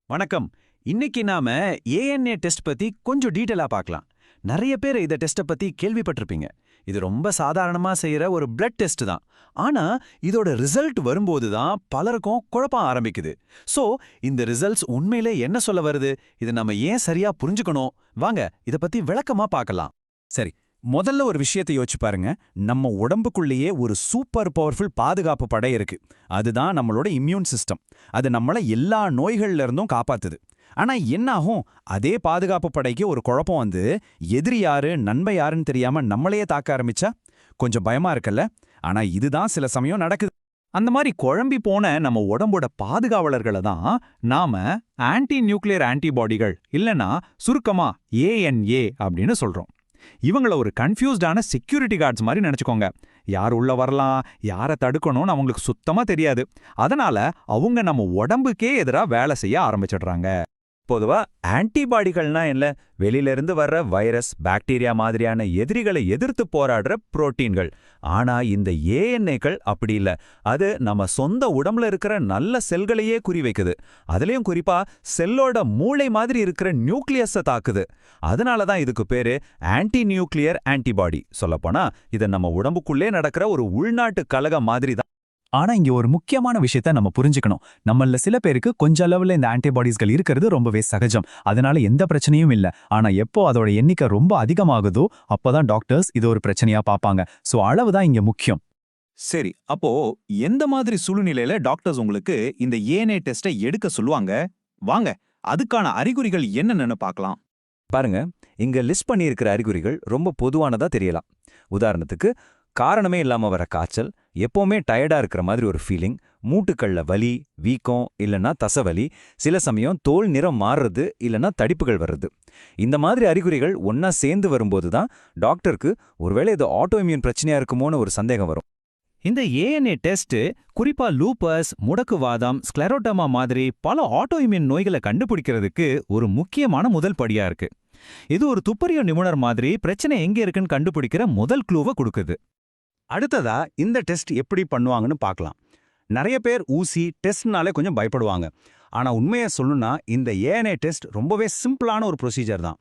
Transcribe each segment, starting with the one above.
வணக்கம். இன்னைக்கு நாம ஏஎன்ஏ டெஸ்ட் பத்தி கொஞ்சம் டீட்டெயிலா பார்க்கலாம். நிறைய பேர் இந்த டெஸ்ட்டை பத்தி கேள்விப்பட்டிருப்பீங்க. இது ரொம்ப சாதாரணமா செய்யற ஒரு பிளட் டெஸ்ட் தான். ஆனா இதோட ரிசல்ட் வரும்போது தான் பலருக்கும் குழப்பம் ஆரம்பிக்குது. சோ இந்த ரிசல்ட்ஸ் உண்மையிலே என்ன சொல்ல வருது, இதை நம்ம ஏன் சரியா புரிஞ்சுக்கணும், வாங்க இத பத்தி விளக்கமா பார்க்கலாம். சரி, முதல்ல ஒரு விஷயத்தை யோசிச்சு பாருங்க. நம்ம உடம்புக்குள்ளேயே ஒரு சூப்பர் பவர்ஃபுல் பாதுகாப்பு படை இருக்கு. அதுதான் நம்மளோட இம்யூன் சிஸ்டம். அது நம்மளை எல்லா நோய்கள்ல இருந்தும் காப்பாத்துது. ஆனா என்னாகும், அதே பாதுகாப்பு படைக்கு ஒரு குழப்பம் வந்து எதிரி யாரு நன்மை யாருன்னு தெரியாம நம்மளையே தாக்க ஆரம்பிச்சா கொஞ்சம் பயமா இருக்குல்ல? ஆனா இதுதான் சில சமயம் நடக்குது. அந்த மாதிரி குழம்பி போன நம்ம உடம்போட பாதுகாவலர்களை தான் நாம ஆன்டி நியூக்ளியர் ஆன்டிபாடிகள் இல்லனா சுருக்கமா ஏஎன்ஏ அப்படின்னு சொல்றோம். இவங்கள ஒரு கன்ஃபியூஸ்டான செக்யூரிட்டி கார்ட்ஸ் மாதிரி நினைச்சுக்கோங்க. யார் உள்ள வரலாம், யாரை தடுக்கணும்னு அவங்களுக்கு சுத்தமா தெரியாது. அதனால அவங்க நம்ம உடம்புக்கே எதிரா வேலை செய்ய ஆரம்பிச்சிடுறாங்க. பொதுவா ஆன்டிபாடிகள்னா என்ன? வெளியில இருந்து வர்ற வைரஸ், பாக்டீரியா மாதிரியான எதிரிகளை எதிர்த்து போராடுற புரோட்டீன்கள். ஆனா இந்த ஏஎன்ஏக்கள் அப்படி இல்ல. அது நம்ம சொந்த உடம்புல இருக்கிற நல்ல செல்களையே குறிவைக்குது. அதுலயும் குறிப்பா செல்லோட மூளை மாதிரி இருக்கிற நியூக்ளியஸை தாக்குது. அதனால தான் இதுக்கு பேரு ஆன்டி நியூக்ளியர் ஆன்டிபாடி. சொல்லப்போனா இது நம்ம உடம்புக்குள்ளே நடக்கிற ஒரு உள்நாட்டு கலகம் மாதிரி தான். ஆனா இங்க ஒரு முக்கியமான விஷயத்த நம்ம புரிஞ்சுக்கணும். நம்மள சில பேருக்கு கொஞ்ச அளவுல இந்த ஆன்டிபாடிஸ்கள் இருக்கிறது ரொம்பவே சகஜம். அதனால எந்த பிரச்சனையும் இல்ல. ஆனா எப்போ அதோட எண்ணிக்கை ரொம்ப அதிகமாகுதோ அப்பதான் டாக்டர்ஸ் இது ஒரு பிரச்சனையா பார்ப்பாங்க. சோ அளவுதான் இங்க முக்கியம். சரி, அப்போ எந்த மாதிரி சூழ்நிலையில டாக்டர்ஸ் உங்களுக்கு இந்த ஏஎன்ஏ டெஸ்டை எடுக்க சொல்லுவாங்க? வாங்க அதுக்கான அறிகுறிகள் என்னன்னு பார்க்கலாம். பாருங்க, இங்க லிஸ்ட் பண்ணியிருக்கிற அறிகுறிகள் ரொம்ப பொதுவானதா தெரியலாம். உதாரணத்துக்கு, காரணமே இல்லாம வர காய்ச்சல், எப்பவுமே டயர்டா இருக்கிற மாதிரி ஒரு ஃபீலிங், மூட்டுக்கள்ல வலி, வீக்கம் இல்லனா தசவலி, சில சமயம் தோல் நிறம் மாறுறது இல்லனா தடிப்புகள் வர்றது. இந்த மாதிரி அறிகுறிகள் ஒன்னா சேர்ந்து வரும்போது தான் டாக்டருக்கு ஒருவேளை இது ஆட்டோ இம்யூன் பிரச்சனையா இருக்குமோன்னு ஒரு சந்தேகம் வரும். இந்த ஏஎன்ஏ டெஸ்ட் குறிப்பா லூப்பஸ், முடக்குவாதம், ஸ்க்ளெரோட்டமா மாதிரி பல ஆட்டோ இம்யூன் நோய்களை கண்டுபிடிக்கிறதுக்கு ஒரு முக்கியமான முதல் படியா இருக்கு. இது ஒரு துப்பறியும் நிபுணர் மாதிரி பிரச்சனை எங்க இருக்குன்னு கண்டுபிடிக்கிற முதல் க்ளூவை கொடுக்குது. அடுத்ததா இந்த டெஸ்ட் எப்படி பண்ணுவாங்கன்னு பார்க்கலாம். நிறைய பேர் ஊசி டெஸ்ட்னாலே கொஞ்சம் பயப்படுவாங்க. ஆனா உண்மையை சொல்லணும்னா இந்த ஏஎன்ஏ டெஸ்ட் ரொம்பவே சிம்பிளான ஒரு ப்ரொசீஜர் தான்.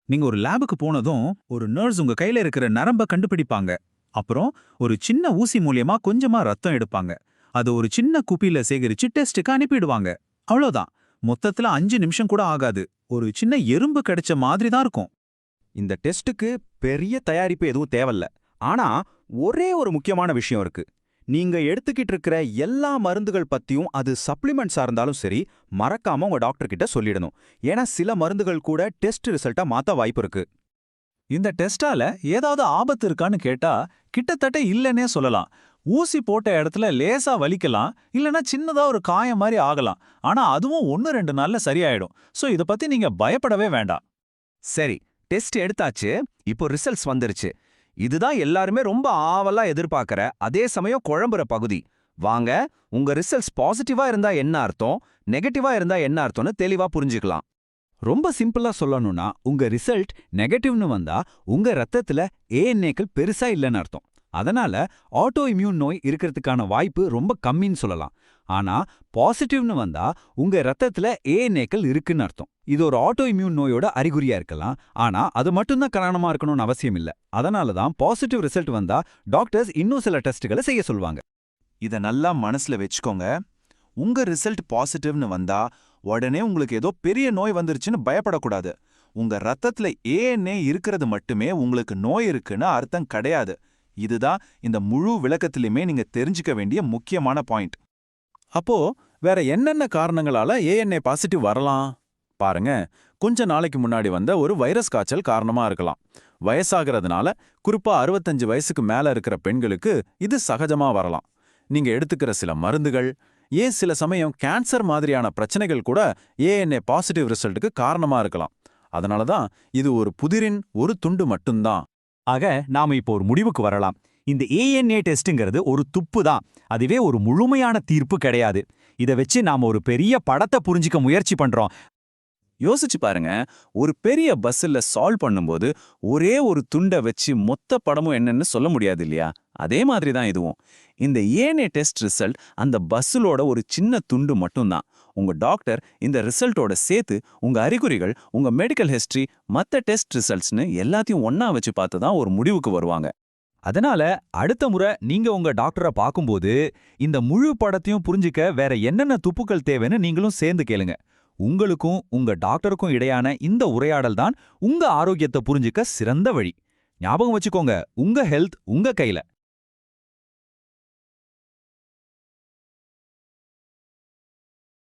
நீங்க ஒரு லேபுக்கு போனதும் ஒரு நர்ஸ் உங்க கையில இருக்கிற நரம்ப கண்டுபிடிப்பாங்க. அப்புறம் ஒரு சின்ன ஊசி மூலியமா கொஞ்சமா ரத்தம் எடுப்பாங்க. அது ஒரு சின்ன குப்பியில சேகரிச்சு டெஸ்ட்டுக்கு அனுப்பிடுவாங்க. அவ்வளோதான். மொத்தத்துல 5 நிமிஷம் கூட ஆகாது. ஒரு சின்ன எறும்பு கிடைச்ச மாதிரி தான் இருக்கும். இந்த டெஸ்ட்டுக்கு பெரிய தயாரிப்பு எதுவும் தேவையில்ல. ஆனா ஒரே ஒரு முக்கியமான விஷயம் இருக்கு. நீங்க எடுத்துக்கிட்டு இருக்கிற எல்லா மருந்துகள் பத்தியும், அது சப்ளிமெண்ட்ஸா இருந்தாலும் சரி, மறக்காம உங்க டாக்டர் கிட்ட சொல்லிடணும். ஏன்னா சில மருந்துகள் கூட டெஸ்ட் ரிசல்ட்டா மாத்த வாய்ப்பு இருக்கு. இந்த டெஸ்டால ஏதாவது ஆபத்து இருக்கான்னு கேட்டா கிட்டத்தட்ட இல்லைன்னே சொல்லலாம். ஊசி போட்ட இடத்துல லேசா வலிக்கலாம், இல்லனா சின்னதா ஒரு காயம் மாதிரி ஆகலாம். ஆனா அதுவும் 1-2 நாள்ல சரியாயிடும். சோ இத பத்தி நீங்க பயப்படவே வேண்டாம். சரி, டெஸ்ட் எடுத்தாச்சு. இப்போ ரிசல்ட்ஸ் வந்துருச்சு. இதுதான் எல்லாருமே ரொம்ப ஆவலா எதிர்பார்க்கிற, அதே சமயம் குழம்புற பகுதி. வாங்க உங்க ரிசல்ட்ஸ் பாசிட்டிவா இருந்தா என்ன அர்த்தம், நெகட்டிவா இருந்தா என்ன அர்த்தம்னு தெளிவா புரிஞ்சுக்கலாம். ரொம்ப சிம்பிளா சொல்லணும்னா, உங்க ரிசல்ட் நெகட்டிவ்னு வந்தா உங்க ரத்தத்துல ஏஎன்ஏக்கள் பெருசா இல்லைன்னு அர்த்தம். அதனால ஆட்டோ இம்யூன் நோய் இருக்கிறதுக்கான வாய்ப்பு ரொம்ப கம்மின்னு சொல்லலாம். ஆனா பாசிட்டிவ்னு வந்தா உங்க ரத்தத்துல ஏஎன்ஏக்கள் இருக்குன்னு அர்த்தம். இது ஒரு ஆட்டோ இம்யூன் நோயோட அறிகுறியா இருக்கலாம். ஆனா அது மட்டும்தான் காரணமா இருக்கணும்னு அவசியம் இல்ல. அதனால தான் பாசிட்டிவ் ரிசல்ட் வந்தா டாக்டர்ஸ் இன்னும் சில டெஸ்ட்களை செய்ய சொல்வாங்க. இத நல்லா மனசுல வச்சுக்கோங்க. உங்க ரிசல்ட் பாசிட்டிவ்னு வந்தா உடனே உங்களுக்கு ஏதோ பெரிய நோய் வந்துருச்சுன்னு பயப்படக்கூடாது. உங்க ரத்தத்துல ஏஎன்ஏ இருக்கிறது மட்டுமே உங்களுக்கு நோய் இருக்குன்னு அர்த்தம் கிடையாது. இதுதான் இந்த முழு விளக்கத்திலுமே நீங்க தெரிஞ்சுக்க வேண்டிய முக்கியமான பாயிண்ட். அப்போ வேற என்னென்ன காரணங்களால ஏஎன்ஏ பாசிட்டிவ் வரலாம்? பாருங்க, கொஞ்ச நாளைக்கு முன்னாடி வந்த ஒரு வைரஸ் காய்ச்சல் காரணமா இருக்கலாம். வயசாகிறதுனால, குறிப்பா 65 வயசுக்கு மேல இருக்கிற பெண்களுக்கு இது சகஜமா வரலாம். நீங்க எடுத்துக்கிற சில மருந்துகள், ஏன் சில சமயம் கேன்சர் மாதிரியான பிரச்சனைகள் கூட ஏஎன்ஏ பாசிட்டிவ் ரிசல்ட்டுக்கு காரணமா இருக்கலாம். அதனாலதான் இது ஒரு புதிரின் ஒரு துண்டு மட்டும்தான். ஆக நாம இப்போ ஒரு முடிவுக்கு வரலாம். இந்த ஏஎன்ஏ டெஸ்ட்ங்கிறது ஒரு துப்பு தான். அதுவே ஒரு முழுமையான தீர்ப்பு கிடையாது. இத வச்சு நாம ஒரு பெரிய படத்தை புரிஞ்சிக்க முயற்சி பண்றோம். யோசிச்சு பாருங்க, ஒரு பெரிய பஸ்ஸில் சால்வ் பண்ணும்போது ஒரே ஒரு துண்டை வச்சு மொத்த படமும் என்னன்னு சொல்ல முடியாது இல்லையா? அதே மாதிரி தான் இதுவும். இந்த ஏஎன்ஏ டெஸ்ட் ரிசல்ட் அந்த பஸ்ஸிலோட ஒரு சின்ன துண்டு மட்டும்தான். உங்க டாக்டர் இந்த ரிசல்ட்டோட சேர்த்து உங்க அறிகுறிகள், உங்க மெடிக்கல் ஹிஸ்டரி, மத்த டெஸ்ட் ரிசல்ட்ஸ்னு எல்லாத்தையும் ஒண்ணா வச்சு பார்த்து தான் ஒரு முடிவுக்கு வருவாங்க. அதனால அடுத்த முறை நீங்க உங்க டாக்டரை பார்க்கும்போது இந்த முழு படத்தையும் புரிஞ்சுக்க வேற என்னென்ன துப்புக்கள் தேவைன்னு நீங்களும் சேர்ந்து கேளுங்க. உங்களுக்கும் உங்க டாக்டருக்கும் இடையான இந்த உரையாடல் தான் உங்க ஆரோக்கியத்தை புரிஞ்சுக்க சிறந்த வழி. ஞாபகம் வச்சுக்கோங்க, உங்க ஹெல்த் உங்க கையில.